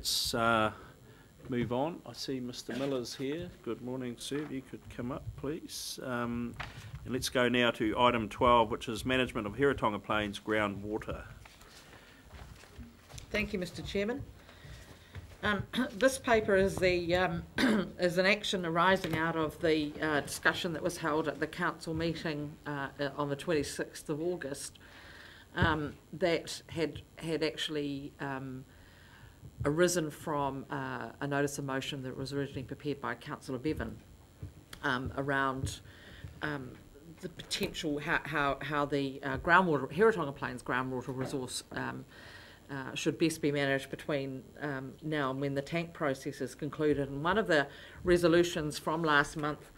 let's move on. I see Mr. Miller's here. Good morning, sir. If you could come up, please. And let's go now to item 12, which is management of Heretaunga Plains groundwater. Thank you, Mr. Chairman. This paper is the is an action arising out of the discussion that was held at the council meeting on the 26th of August that had actually arisen from a notice of motion that was originally prepared by Councillor Bevan around the potential how the groundwater, Heretaunga Plains groundwater resource should best be managed between now and when the tank process is concluded. And one of the resolutions from last month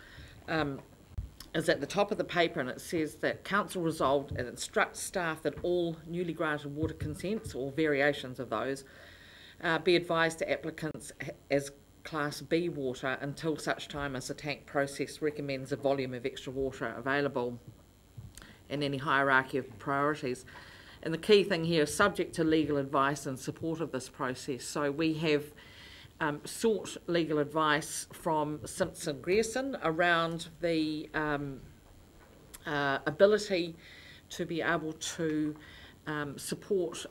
is at the top of the paper, and it says that Council resolved and instructs staff that all newly granted water consents, or variations of those, be advised to applicants as Class B water until such time as the tank process recommends a volume of extra water available and any hierarchy of priorities. And the key thing here is subject to legal advice in support of this process. So we have sought legal advice from Simpson Grierson around the ability to be able to support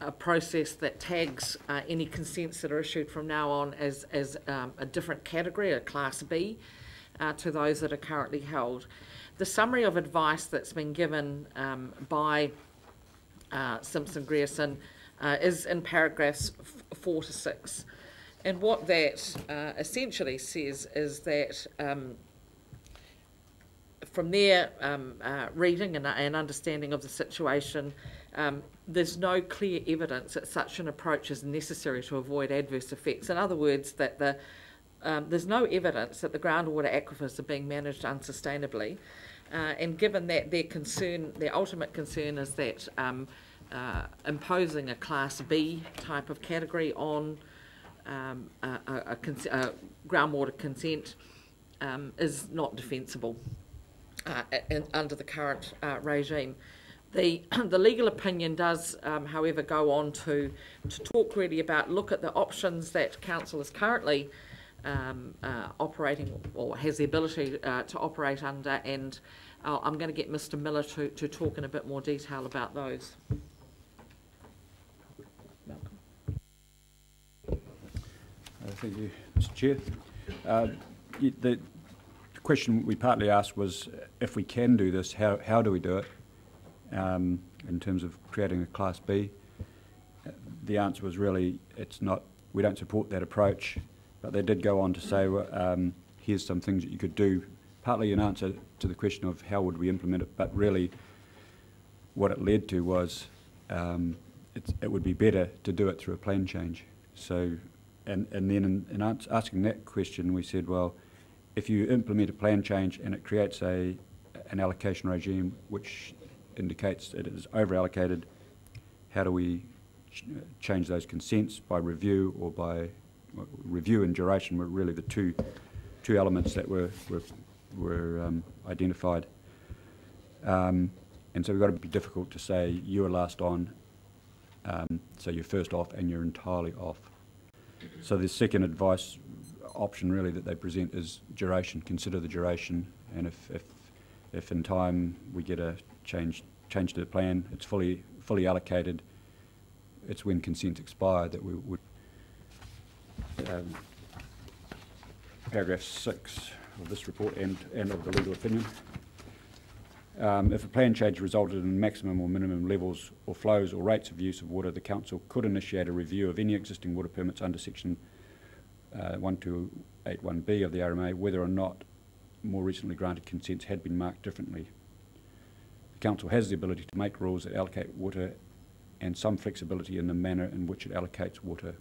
a process that tags any consents that are issued from now on as a different category, a Class B, to those that are currently held. The summary of advice that's been given by Simpson Grierson is in paragraphs 4 to 6. And what that essentially says is that from their reading and understanding of the situation, there's no clear evidence that such an approach is necessary to avoid adverse effects. In other words, that there's no evidence that the groundwater aquifers are being managed unsustainably, and given that their ultimate concern is that imposing a Class B type of category on a groundwater consent is not defensible under the current regime. The legal opinion does, however, go on to talk really about, look at the options that Council is currently operating or has the ability to operate under, and I'm going to get Mr. Miller to talk in a bit more detail about those. Welcome. Thank you, Mr. Chair. The question we partly asked was, if we can do this, how do we do it in terms of creating a Class B? The answer was really, it's not. We don't support that approach. But they did go on to say, here's some things that you could do, partly in answer to the question of how would we implement it, but really what it led to was it would be better to do it through a plan change. So, and then in asking that question, we said, well, if you implement a plan change and it creates an allocation regime which indicates that it is over-allocated, how do we change those consents? By review or by review and duration were really the two elements that were identified, and so we've got to be difficult to say you are last on, so you're first off and you're entirely off. So the second advice option really that they present is duration. Consider the duration, and if in time we get a change to the plan, it's fully allocated, it's when consents expire that we would. Paragraph 6 of this report and of the legal opinion. If a plan change resulted in maximum or minimum levels or flows or rates of use of water, the Council could initiate a review of any existing water permits under section 1281B of the RMA, whether or not more recently granted consents had been marked differently. The Council has the ability to make rules that allocate water and some flexibility in the manner in which it allocates water.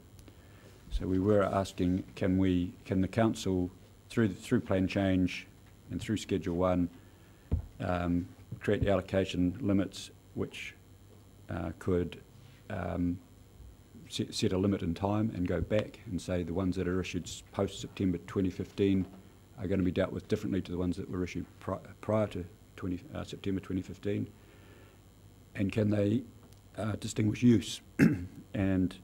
So we were asking, can the Council, through plan change and through Schedule 1, create the allocation limits which could set a limit in time and go back and say the ones that are issued post-September 2015 are going to be dealt with differently to the ones that were issued prior to September 2015? And can they distinguish use? And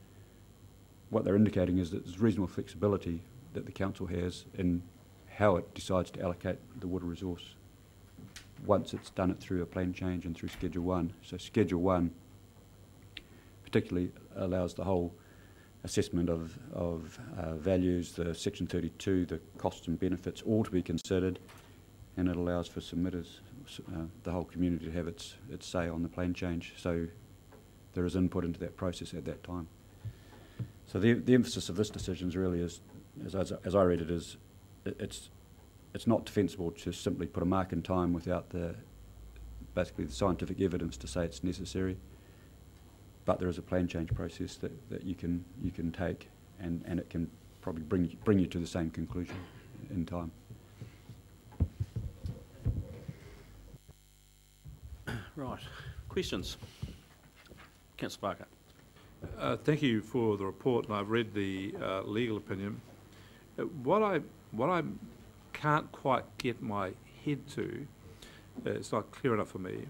what they're indicating is that there's reasonable flexibility that the council has in how it decides to allocate the water resource once it's done it through a plan change and through Schedule 1. So Schedule 1 particularly allows the whole assessment of values, the Section 32, the costs and benefits, all to be considered, and it allows for submitters, the whole community, to have its say on the plan change. So there is input into that process at that time. So the emphasis of this decision is really, as I read it, is it's not defensible to simply put a mark in time without basically the scientific evidence to say it's necessary. But there is a plan change process that you can take, and it can probably bring you to the same conclusion in time. Right. Questions? Councillor Barker. Thank you for the report, and I've read the legal opinion. What I can't quite get my head to, it's not clear enough for me,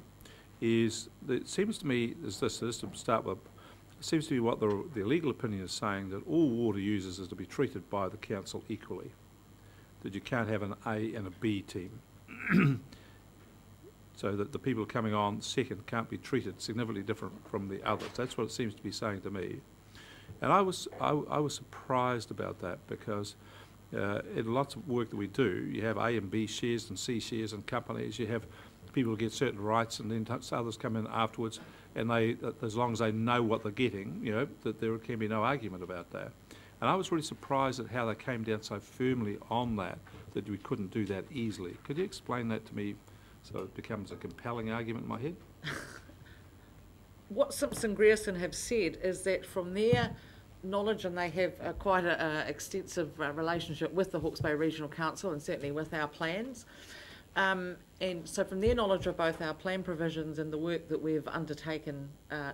is that it seems to me, to start with, it seems to me what the legal opinion is saying, that all water users is to be treated by the council equally, that you can't have an A and a B team. So that the people coming on second can't be treated significantly different from the others. That's what it seems to be saying to me. And I was surprised about that, because in lots of work that we do, you have A and B shares and C shares in companies. You have people get certain rights, and then others come in afterwards, and as long as they know what they're getting, that there can be no argument about that. And I was really surprised at how they came down so firmly on that we couldn't do that easily. Could you explain that to me so it becomes a compelling argument in my head? What Simpson Grierson have said is that from their knowledge, and they have quite an extensive relationship with the Hawke's Bay Regional Council and certainly with our plans, and so from their knowledge of both our plan provisions and the work that we've undertaken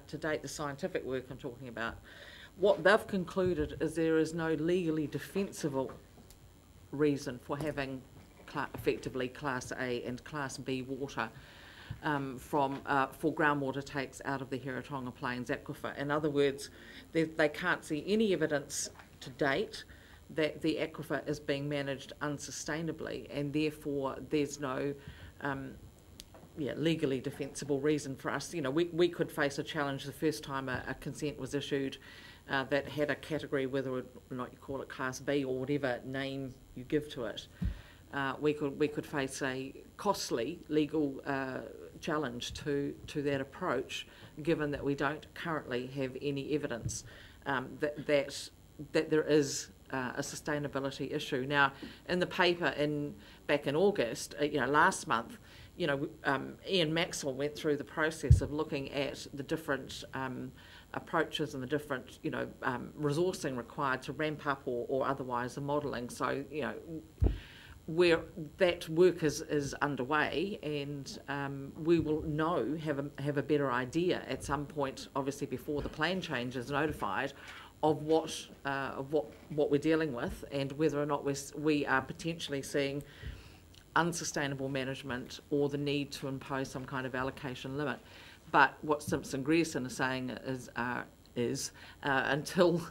to date, the scientific work I'm talking about, what they've concluded is there is no legally defensible reason for having effectively Class A and Class B water for groundwater takes out of the Heretaunga Plains aquifer. In other words, they can't see any evidence to date that the aquifer is being managed unsustainably, and therefore there's no legally defensible reason for us. We could face a challenge the first time a consent was issued that had a category, whether or not you call it Class B or whatever name you give to it. We could face a costly legal challenge to that approach, given that we don't currently have any evidence that there is a sustainability issue. Now, in the paper back in August, last month, Ian Maxwell went through the process of looking at the different approaches and the different resourcing required to ramp up or otherwise the modelling. So where that work is underway, and we will have a better idea at some point, obviously before the plan change is notified, of what we're dealing with, and whether or not we are potentially seeing unsustainable management or the need to impose some kind of allocation limit. But what Simpson Grierson is saying is until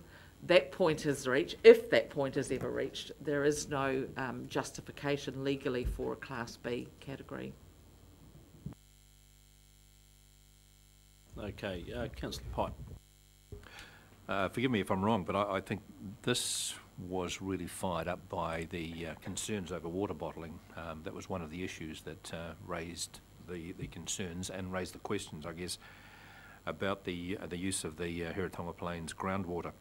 that point is reached, if that point is ever reached, there is no justification legally for a Class B category. Okay, Councillor Pipe. Forgive me if I'm wrong, but I think this was really fired up by the concerns over water bottling. That was one of the issues that raised the concerns and raised the questions, I guess, about the use of the Heretaunga Plains groundwater.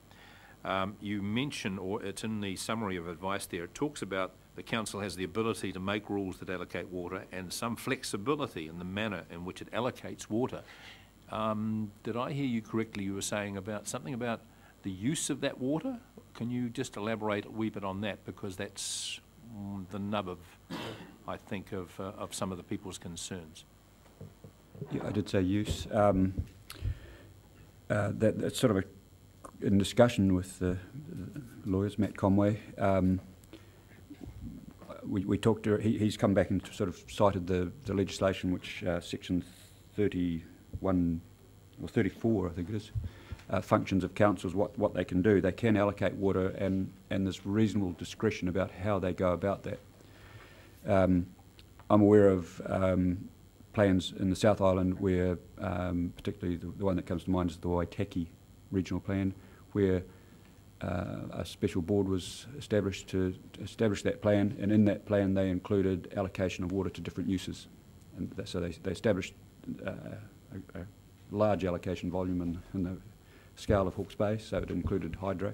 You mention, or it's in the summary of advice there, it talks about the council has the ability to make rules that allocate water and some flexibility in the manner in which it allocates water. Did I hear you correctly? You were saying about something about the use of that water? Can you just elaborate a wee bit on that, because that's the nub of, I think, of some of the people's concerns. Yeah, I did say use. That's sort of in discussion with the lawyers, Matt Conway. We talked to, he's come back and sort of cited the legislation which Section 31 or 34, I think it is, functions of councils, what they can do. They can allocate water, and there's reasonable discretion about how they go about that. I'm aware of plans in the South Island where, particularly the one that comes to mind is the Waitaki Regional Plan, where a special board was established to establish that plan, and in that plan they included allocation of water to different uses. And so they established a large allocation volume in the scale of Hawke's Bay, so it included hydro.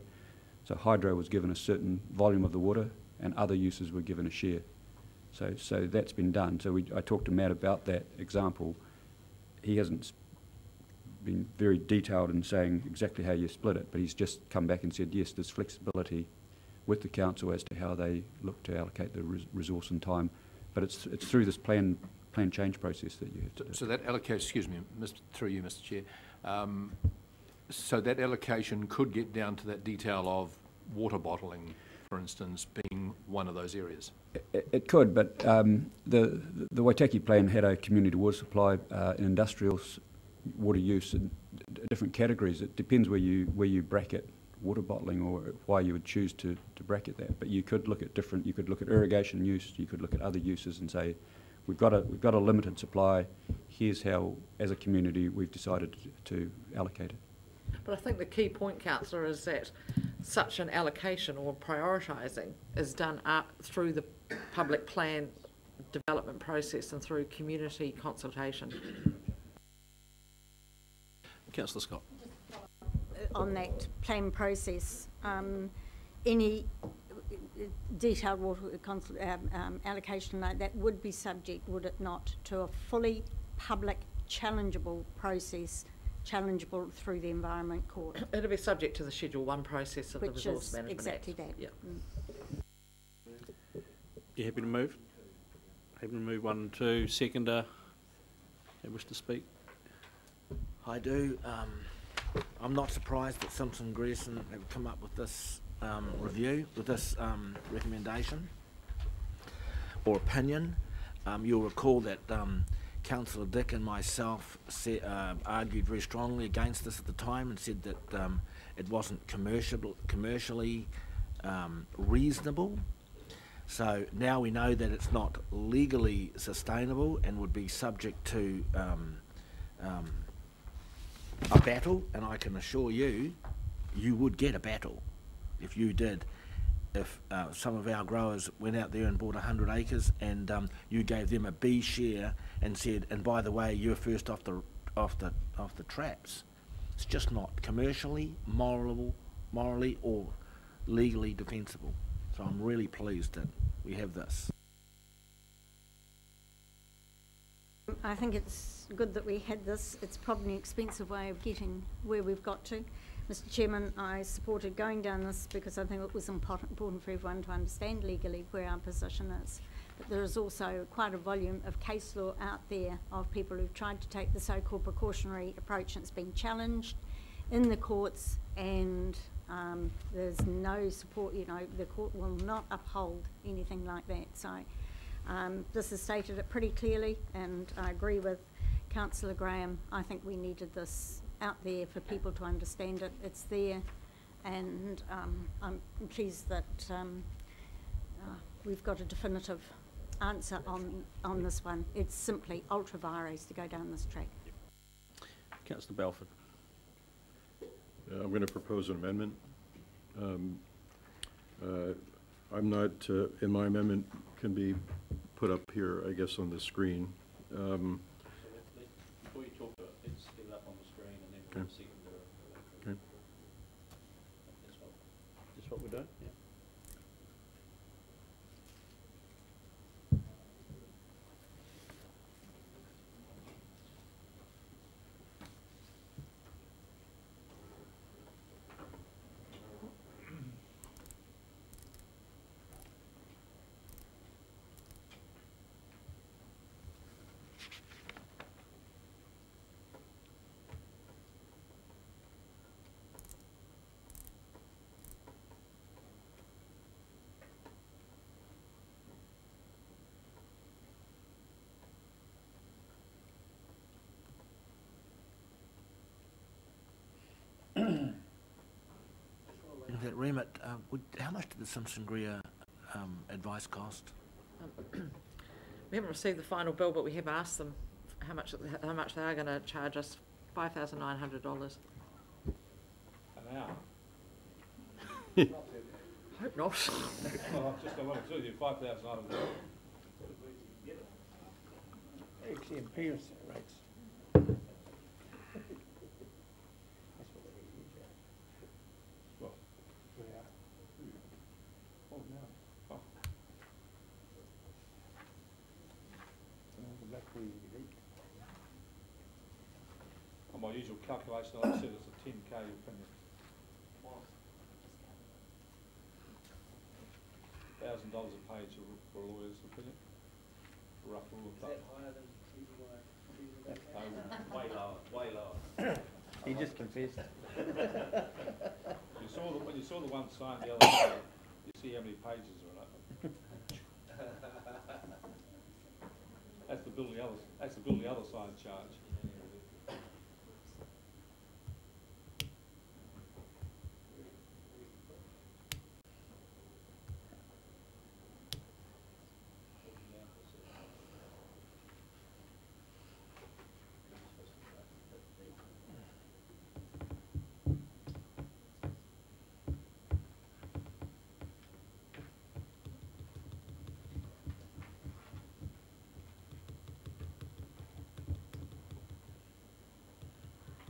So hydro was given a certain volume of the water, and other uses were given a share. So that's been done. So I talked to Matt about that example. He hasn't been very detailed in saying exactly how you split it, but he's just come back and said, yes, there's flexibility with the council as to how they look to allocate the resource and time. But it's through this plan change process that you have to do. So that allocation, excuse me, through you, Mr. Chair, so that allocation could get down to that detail of water bottling, for instance, being one of those areas. It could, but the Waitaki plan had a community water supply, industrial water use in different categories. It depends where you bracket water bottling or why you would choose to bracket that. But you could look at different. You could look at irrigation use. You could look at other uses and say, we've got a limited supply. Here's how, as a community, we've decided to allocate it. But I think the key point, Councillor, is that such an allocation or prioritising is done through the public plan development process and through community consultation. Councillor Scott. On that plan process, any detailed water allocation like that would be subject, would it not, to a fully public challengeable process, challengeable through the Environment Court? It'll be subject to the Schedule 1 process of the Resource Management exactly Act. that. Yeah. You happy to move? Happy to move 1 and 2. Seconder, you wish to speak? I do. I'm not surprised that Simpson Grierson have come up with this review, with this recommendation or opinion. You'll recall that Councillor Dick and myself argued very strongly against this at the time and said that it wasn't commercially reasonable. So now we know that it's not legally sustainable and would be subject to a battle, and I can assure you, you would get a battle if you did. If some of our growers went out there and bought 100 acres and you gave them a B share and said, and by the way, you're first off the traps. It's just not commercially, morally or legally defensible. So I'm really pleased that we have this. I think it's good that we had this. It's probably an expensive way of getting where we've got to. Mr. Chairman, I supported going down this because I think it was important for everyone to understand legally where our position is. But there is also quite a volume of case law out there of people who've tried to take the so-called precautionary approach and it's been challenged in the courts, and there's no support. You know, the court will not uphold anything like that. So this has stated it pretty clearly, and I agree with Councillor Graham. I think we needed this out there for people to understand it. It's there, and I'm pleased that we've got a definitive answer on this one. It's simply ultra vires to go down this track. Councillor Balfour. I'm going to propose an amendment. I'm not, and my amendment can be put up here, I guess, on the screen. Before you talk about it, let's get it up on the screen and then we'll second it. Okay. That's what we're doing? Yeah. that remit, how much did the Simpson Greer advice cost? We haven't received the final bill, but we have asked them how much they are going to charge us. $5,900. An hour? Hope not. Well, I've just got one or two, you 5,000 items. Actually, appearance rates. Well, Oh, no. oh, Back where you eat. on my usual calculation, I said it's a 10K opinion. $1,000 a page for a lawyer's opinion. Rough rule of thumb. No, way lower, way lower. He just confessed. When you saw the one signed the other day, you see how many pages are in it. That's the bill the other side charge.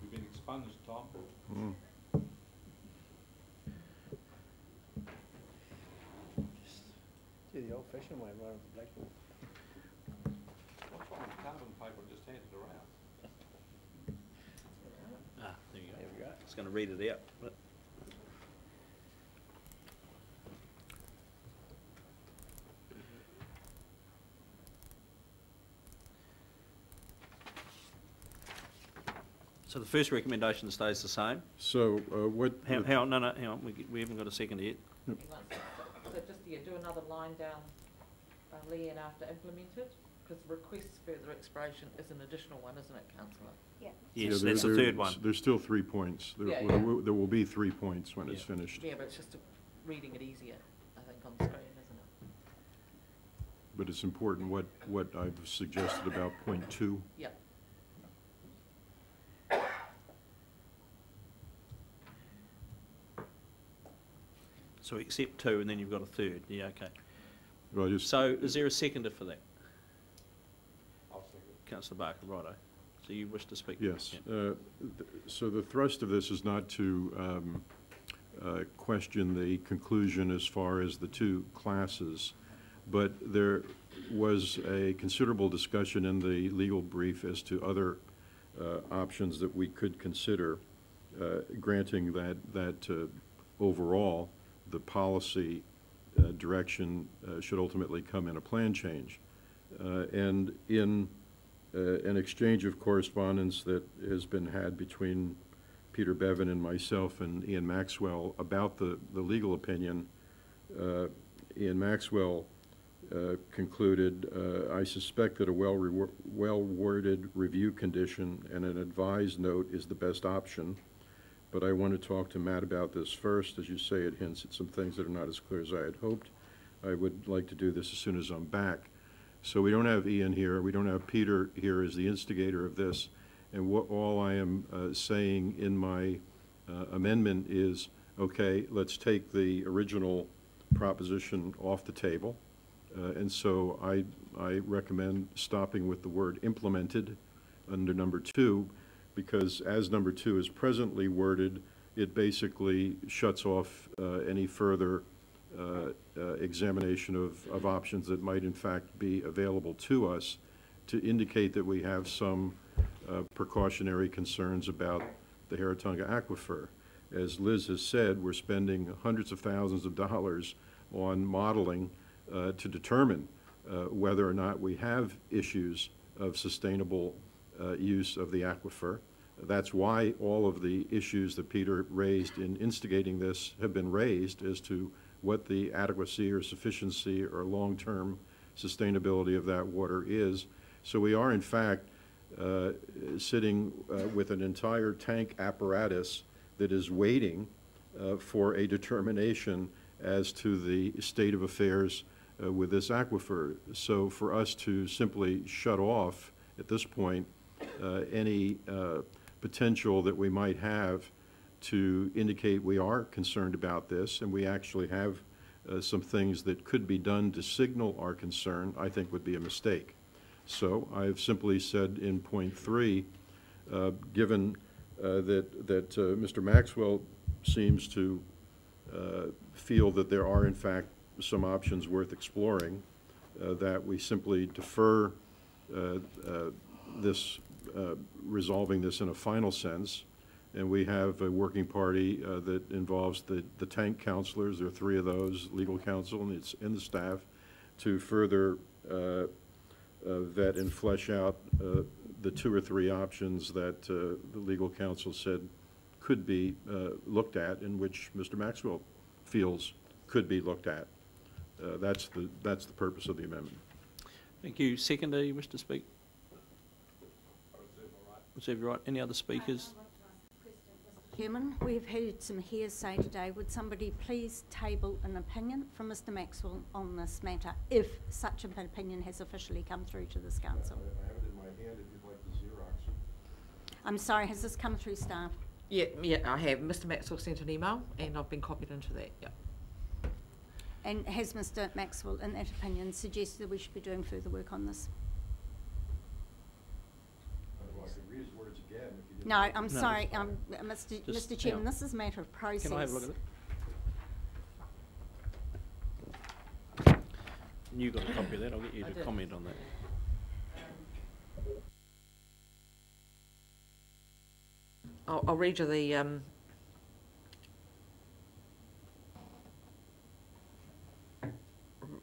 We've been expunged, Tom. Mm. Just do the old-fashioned way rather than blackboard. What's wrong with carbon paper and just hand it around? Ah, there you go. There we go. It's going to read it out. But so the first recommendation stays the same. So what? Hang on, no, hang on. We haven't got a second yet. So just do another line down, Leanne, after implemented, because requests further exploration is an additional one, isn't it, councillor? Yeah. Yes, that's the third one. There's still 3 points. There, Yeah, there will be 3 points when it's Yeah. finished. Yeah, but it's just reading it easier, I think, on the screen, isn't it? But it's important what I've suggested about point 2. Yeah. So accept 2 and then you've got a third. Yeah, okay. Well, I just, So is there a seconder for that? I'll second. Councillor Barker, righto. So you wish to speak? yes. Yeah. So the thrust of this is not to question the conclusion as far as the 2 classes, but there was a considerable discussion in the legal brief as to other options that we could consider, granting that overall the policy direction should ultimately come in a plan change. And in an exchange of correspondence that has been had between Peter Bevan and myself and Ian Maxwell about the legal opinion, Ian Maxwell concluded, I suspect that a well-worded review condition and an advised note is the best option, but I want to talk to Matt about this first. As you say, it hints at some things that are not as clear as I had hoped. I would like to do this as soon as I'm back. So we don't have Ian here, we don't have Peter here as the instigator of this, and all I am saying in my amendment is, okay, let's take the original proposition off the table, and so I recommend stopping with the word implemented under number 2, because as number 2 is presently worded, it basically shuts off any further examination of options that might in fact be available to us, to indicate that we have some precautionary concerns about the Heretaunga aquifer. As Liz has said, we're spending hundreds of thousands of dollars on modeling to determine whether or not we have issues of sustainable use of the aquifer. That's why all of the issues that Peter raised in instigating this have been raised as to what the adequacy or sufficiency or long-term sustainability of that water is. So we are in fact sitting with an entire tank apparatus that is waiting for a determination as to the state of affairs with this aquifer. So for us to simply shut off at this point any potential that we might have to indicate we are concerned about this, and we actually have some things that could be done to signal our concern, I think would be a mistake. So I've simply said in point 3, given that Mr. Maxwell seems to feel that there are in fact some options worth exploring, that we simply defer this resolving this in a final sense, and we have a working party that involves the tank counselors. There are 3 of those, legal counsel and the staff, to further vet and flesh out the 2 or 3 options that the legal counsel said could be looked at, and which Mr. Maxwell feels could be looked at. That's the purpose of the amendment. Thank you. Seconder, you wish to speak? Reserve your right. Any other speakers? Chairman, we've heard some hearsay today. Would somebody please table an opinion from Mr. Maxwell on this matter, if such an opinion has officially come through to this council? I have it in my hand if you'd like the Xerox. I'm sorry, has this come through staff? Yeah, I have. Mr. Maxwell sent an email, and I've been copied into that. Yeah. And has Mr. Maxwell, in that opinion, suggested that we should be doing further work on this? Well, I could read his words again if you didn't. No, I'm No, sorry, Just Mr. Chairman, hang on. this is a matter of process. Can I have a look at it? You got a copy of that. I'll get you I to did. comment on that. I'll read you the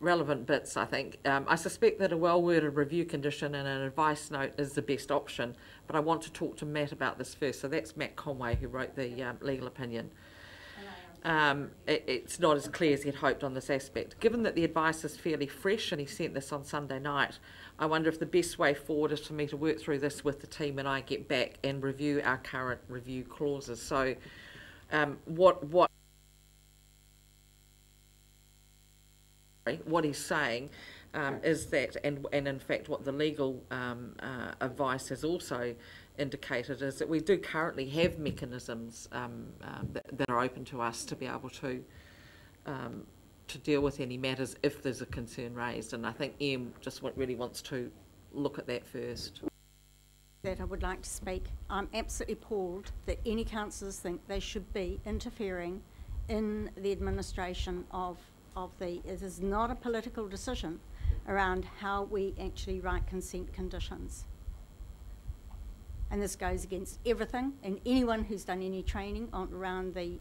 relevant bits, I think. I suspect that a well-worded review condition and an advice note is the best option, but I want to talk to Matt about this first. So that's Matt Conway, who wrote the legal opinion. It's not as clear as he'd hoped on this aspect. Given that the advice is fairly fresh and he sent this on Sunday night, I wonder if the best way forward is for me to work through this with the team when I get back and review our current review clauses. So what he's saying is that, and in fact what the legal advice has also indicated, is that we do currently have mechanisms that are open to us to be able to deal with any matters if there's a concern raised, and I think Em just really wants to look at that first. That I would like to speak. I'm absolutely appalled that any councillors think they should be interfering in the administration of it is not a political decision around how we actually write consent conditions. And this goes against everything, and anyone who's done any training around the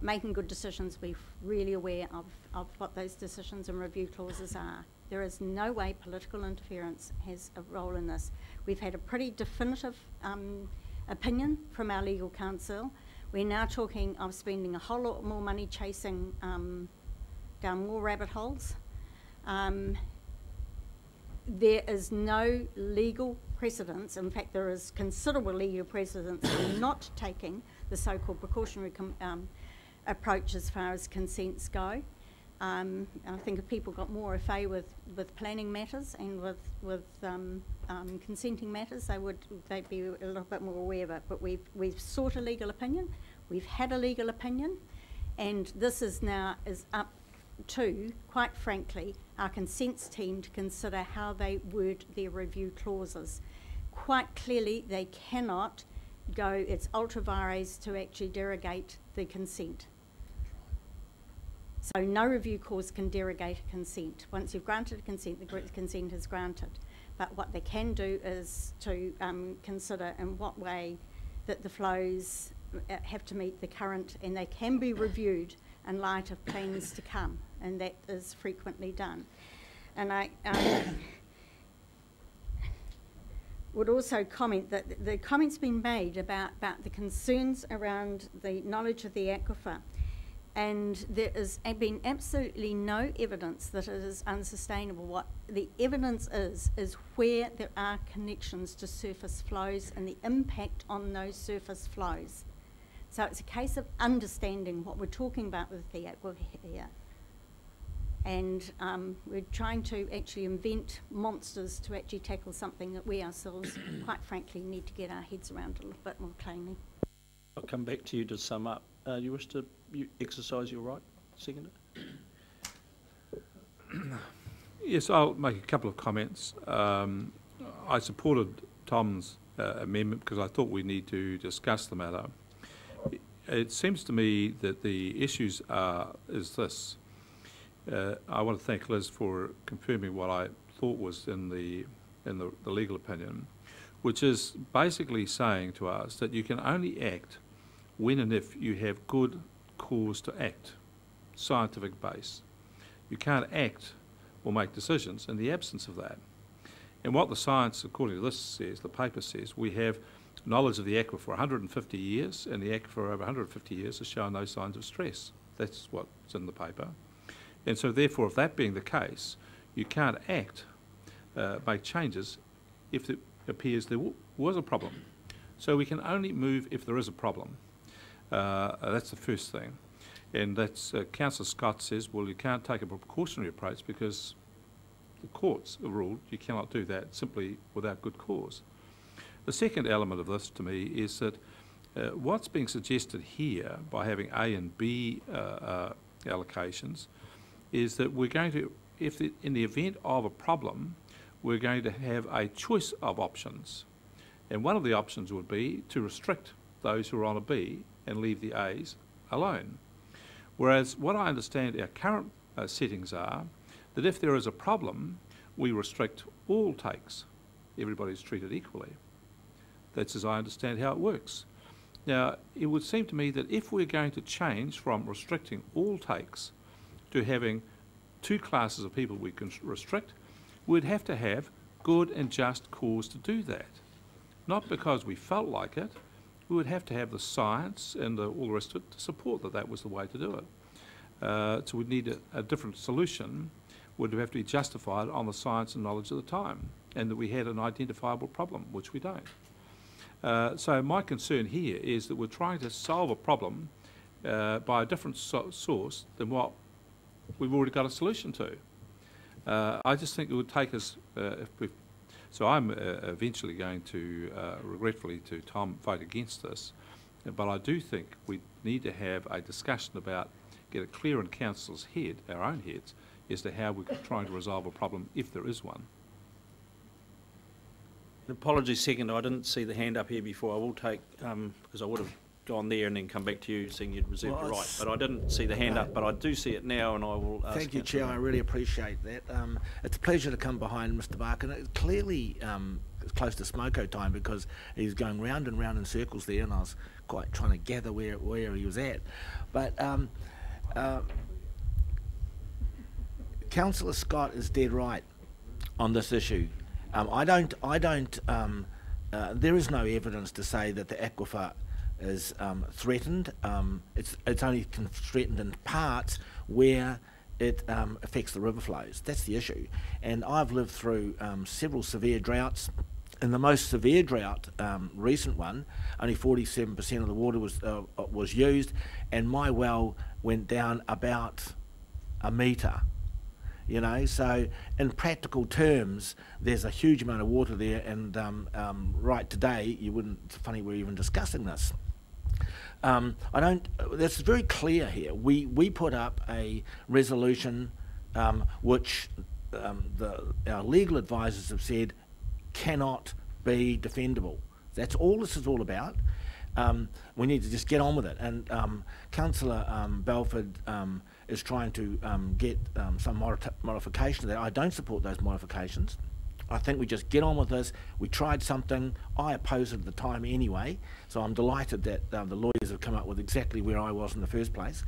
making good decisions, we're really aware of what those decisions and review clauses are. There is no way political interference has a role in this. We've had a pretty definitive opinion from our legal counsel. We're now talking of spending a whole lot more money chasing down more rabbit holes. There is no legal precedence. In fact, there is considerable legal precedence for not taking the so-called precautionary approach as far as consents go. I think if people got more au fait with planning matters and with consenting matters, they'd be a little bit more aware of it. But we've sought a legal opinion. We've had a legal opinion, and this is up to, quite frankly, our consents team to consider how they word their review clauses. Quite clearly, they cannot go, it's ultra vires to actually derogate the consent. So no review clause can derogate a consent. Once you've granted a consent, the consent is granted. But what they can do is to consider in what way that the flows have to meet the current, and they can be reviewed in light of plans to come, and that is frequently done. And I would also comment that the comments been made about the concerns around the knowledge of the aquifer, and there has been absolutely no evidence that it is unsustainable. What the evidence is where there are connections to surface flows and the impact on those surface flows. So it's a case of understanding what we're talking about with the aquifer here. And we're trying to actually invent monsters to actually tackle something that we ourselves, quite frankly, need to get our heads around a little bit more plainly. I'll come back to you to sum up. You wish to exercise your right, seconder? Yes, I'll make a couple of comments. I supported Tom's amendment because I thought we need to discuss the matter. It seems to me that the issues is this. I want to thank Liz for confirming what I thought was in the legal opinion, which is basically saying to us that you can only act when and if you have good cause to act, scientific base. You can't act or make decisions in the absence of that. And what the science, according to this says, the paper says, we have knowledge of the aquifer for 150 years, and the aquifer over 150 years has shown no signs of stress. That's what's in the paper. And so therefore, if that being the case, you can't act, make changes, if it appears there was a problem. So we can only move if there is a problem. That's the first thing. And that's, Councillor Scott says, well, you can't take a precautionary approach because the courts have ruled you cannot do that simply without good cause. The second element of this, to me, is that what's being suggested here by having A and B allocations is that we're going to, in the event of a problem, we're going to have a choice of options. And one of the options would be to restrict those who are on a B and leave the A's alone. Whereas what I understand our current settings are that if there is a problem, we restrict all takes. Everybody's treated equally. That's as I understand how it works. Now, it would seem to me that if we're going to change from restricting all takes to having two classes of people we can restrict, we'd have to have good and just cause to do that. Not because we felt like it, we would have to have the science and all the rest of it to support that that was the way to do it. So we'd need a different solution, would have to be justified on the science and knowledge of the time, and that we had an identifiable problem, which we don't. So my concern here is that we're trying to solve a problem by a different source than what we've already got a solution to. I just think it would take us, so I'm eventually going to, regretfully to Tom, vote against this, but I do think we need to have a discussion about, get it clear in Council's head, our own heads, as to how we're trying to resolve a problem if there is one. Apologies, second. I didn't see the hand up here before. I will take, because I would have gone there and then come back to you saying you'd reserved the right. But I didn't see the hand up, but I do see it now, and I will ask. Thank you, Chair. I really appreciate that. It's a pleasure to come behind Mr. Barker. It's clearly it's close to smoko time because he's going round and round in circles there, and I was quite trying to gather where he was at. But Councillor Scott is dead right on this issue. There is no evidence to say that the aquifer is threatened. It's only threatened in parts where it affects the river flows. That's the issue. And I've lived through several severe droughts. In the most severe drought, recent one, only 47% of the water was used, and my well went down about a metre. You know, so in practical terms, there's a huge amount of water there, and right today, you wouldn't. It's funny we're even discussing this. That's very clear here. We put up a resolution which our legal advisors have said cannot be defendable. That's all this is all about. We need to just get on with it. And Councillor Belford is trying to get some modification of that. I don't support those modifications. I think we just get on with this. We tried something. I opposed it at the time anyway, so I'm delighted that the lawyers have come up with exactly where I was in the first place.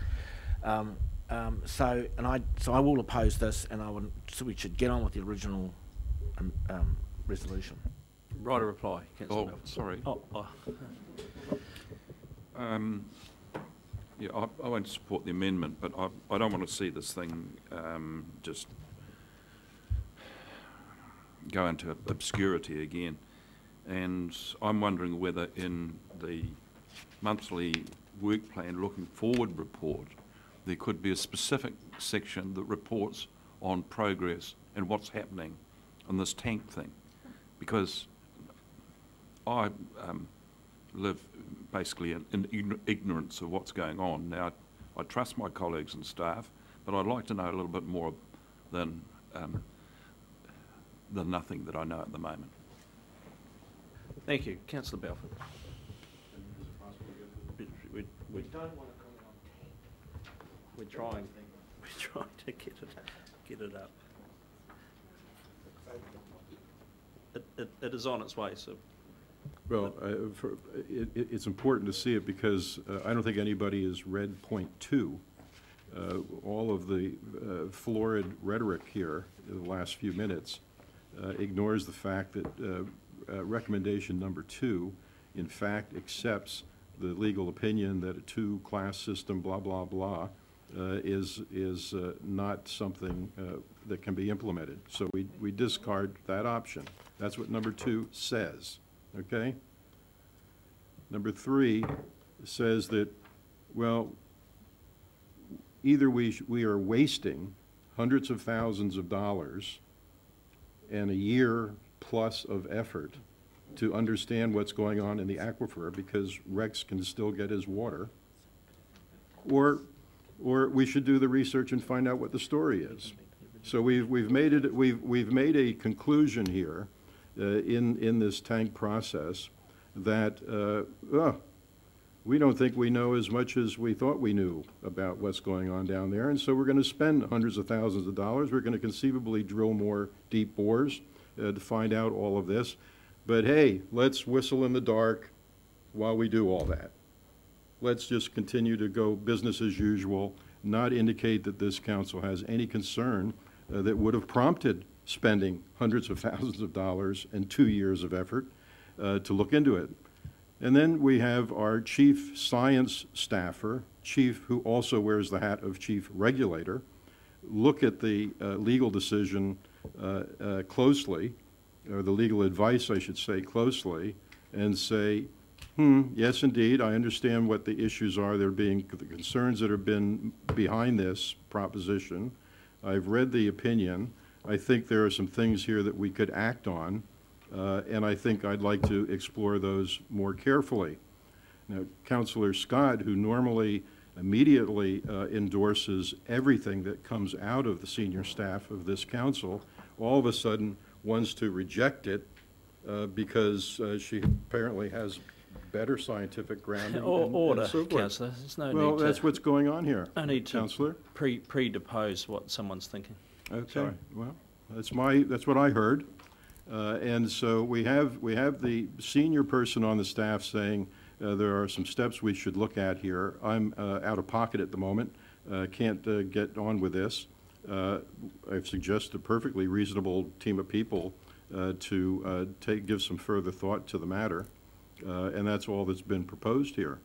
So I will oppose this, and so we should get on with the original resolution. Right, a reply. Councillor Belford. Sorry. Yeah, I won't support the amendment, but I don't want to see this thing just go into obscurity again. And I'm wondering whether in the monthly work plan looking forward report, there could be a specific section that reports on progress and what's happening on this tank thing, because I live basically in ignorance of what's going on. Now, I trust my colleagues and staff, but I'd like to know a little bit more than nothing that I know at the moment. Thank you. Councillor Balfour. We don't want to comment on tank. we're trying to get it up. It is on its way, so. Well, it's important to see it because I don't think anybody has read point 2. All of the florid rhetoric here in the last few minutes ignores the fact that recommendation number 2, in fact, accepts the legal opinion that a 2-class system, blah, blah, blah, is not something that can be implemented. So we discard that option. That's what number 2 says, okay? Number 3 says that, well, either we are wasting hundreds of thousands of dollars and a year plus of effort to understand what's going on in the aquifer because Rex can still get his water, or we should do the research and find out what the story is. So we've made a conclusion here in this tank process that we don't think we know as much as we thought we knew about what's going on down there, and so we're going to spend hundreds of thousands of dollars. We're going to conceivably drill more deep bores to find out all of this. But hey, let's whistle in the dark while we do all that. Let's just continue to go business as usual, not indicate that this council has any concern that would have prompted spending hundreds of thousands of dollars and 2 years of effort to look into it. And then we have our chief science staffer, who also wears the hat of chief regulator, look at the legal decision closely, or the legal advice, I should say, closely, and say, yes, indeed, I understand what the issues are. There being the concerns that have been behind this proposition. I've read the opinion. I think there are some things here that we could act on, and I think I'd like to explore those more carefully. Now, Councillor Scott, who normally immediately endorses everything that comes out of the senior staff of this council, all of a sudden wants to reject it because she apparently has better scientific grounding. Order, and so forth. Councillor. There's no well, need to. that's what's going on here. No need to, Councillor. Predepose what someone's thinking. Okay. Sorry. Well, that's what I heard, and so we have the senior person on the staff saying there are some steps we should look at here. I'm out of pocket at the moment. Can't get on with this. I've suggested a perfectly reasonable team of people to give some further thought to the matter, and that's all that's been proposed here.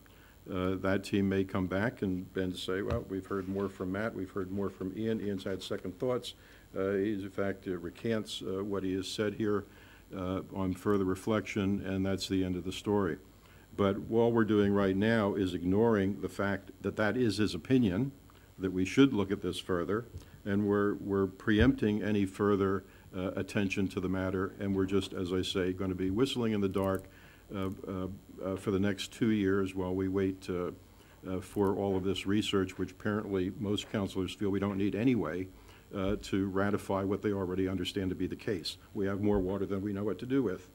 That team may come back and say, well, we've heard more from Matt, we've heard more from Ian. Ian's had second thoughts. He's in fact recants what he has said here on further reflection, and that's the end of the story. But all we're doing right now is ignoring the fact that that is his opinion, that we should look at this further, and we're preempting any further attention to the matter, and we're just, as I say, going to be whistling in the dark for the next 2 years while we wait for all of this research, which apparently most councillors feel we don't need anyway, to ratify what they already understand to be the case. We have more water than we know what to do with.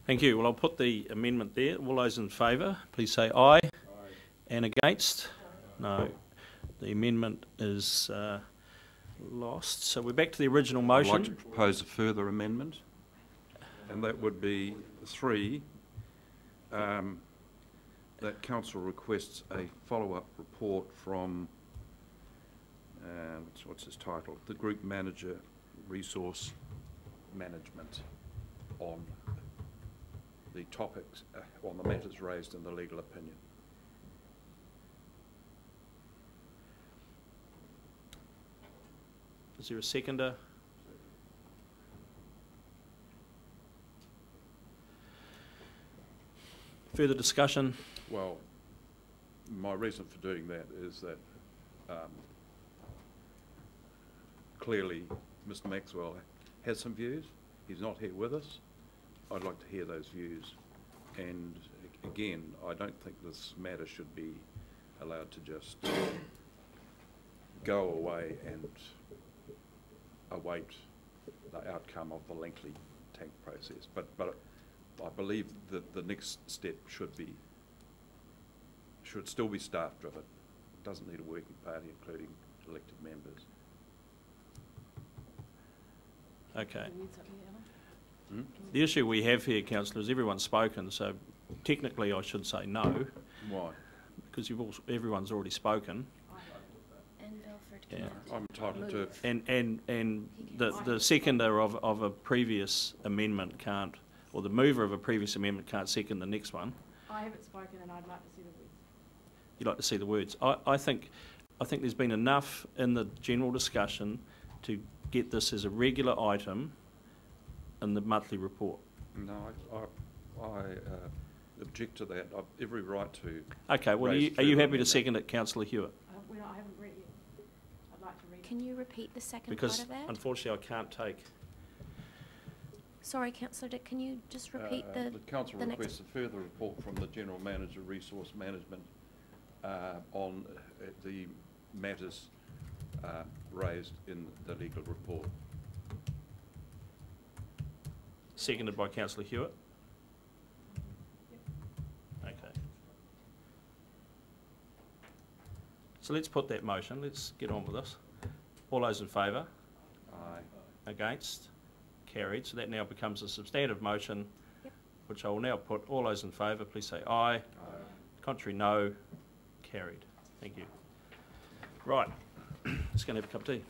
Thank you. Well, I'll put the amendment there. All those in favour, please say aye. Aye. And against? No. The amendment is lost. So we're back to the original motion. I'd like to propose a further amendment, and that would be 3, that council requests a follow-up report from, what's his title? The Group Manager Resource Management on the topics, on the matters raised in the legal opinion. Is there a seconder? Further discussion? Well, my reason for doing that is that clearly Mr. Maxwell has some views. He's not here with us. I'd like to hear those views. And again, I don't think this matter should be allowed to just go away and await the outcome of the lengthy tank process. But I believe that the next step should still be staff driven. It doesn't need a working party, including elected members. Okay. The issue we have here, Councillor, is everyone's spoken, so technically I should say no. Why? Because everyone's already spoken. And Alfred Yeah. I'm entitled to. And the seconder of a previous amendment can't, or the mover of a previous amendment can't second the next one. I haven't spoken and I'd like to see the words. You'd like to see the words. I think there's been enough in the general discussion to get this as a regular item in the monthly report. No, I object to that. I've every right to. Okay, well, are you happy to second it, Councillor Hewitt? I haven't read it yet. I'd like to read it. Can you repeat the second Because part of that? unfortunately I can't take. Sorry, Councillor Dick, can you just repeat the council the next- requests a further report from the General Manager of Resource Management on the matters raised in the legal report. Seconded by Councillor Hewitt. Okay. So let's put that motion. Let's get on with this. All those in favour? Aye. Against? Carried. So that now becomes a substantive motion, Yep. which I will now put. All those in favour, please say aye. Aye. Contrary, no. Carried. Thank you. Right. Just going to have a cup of tea.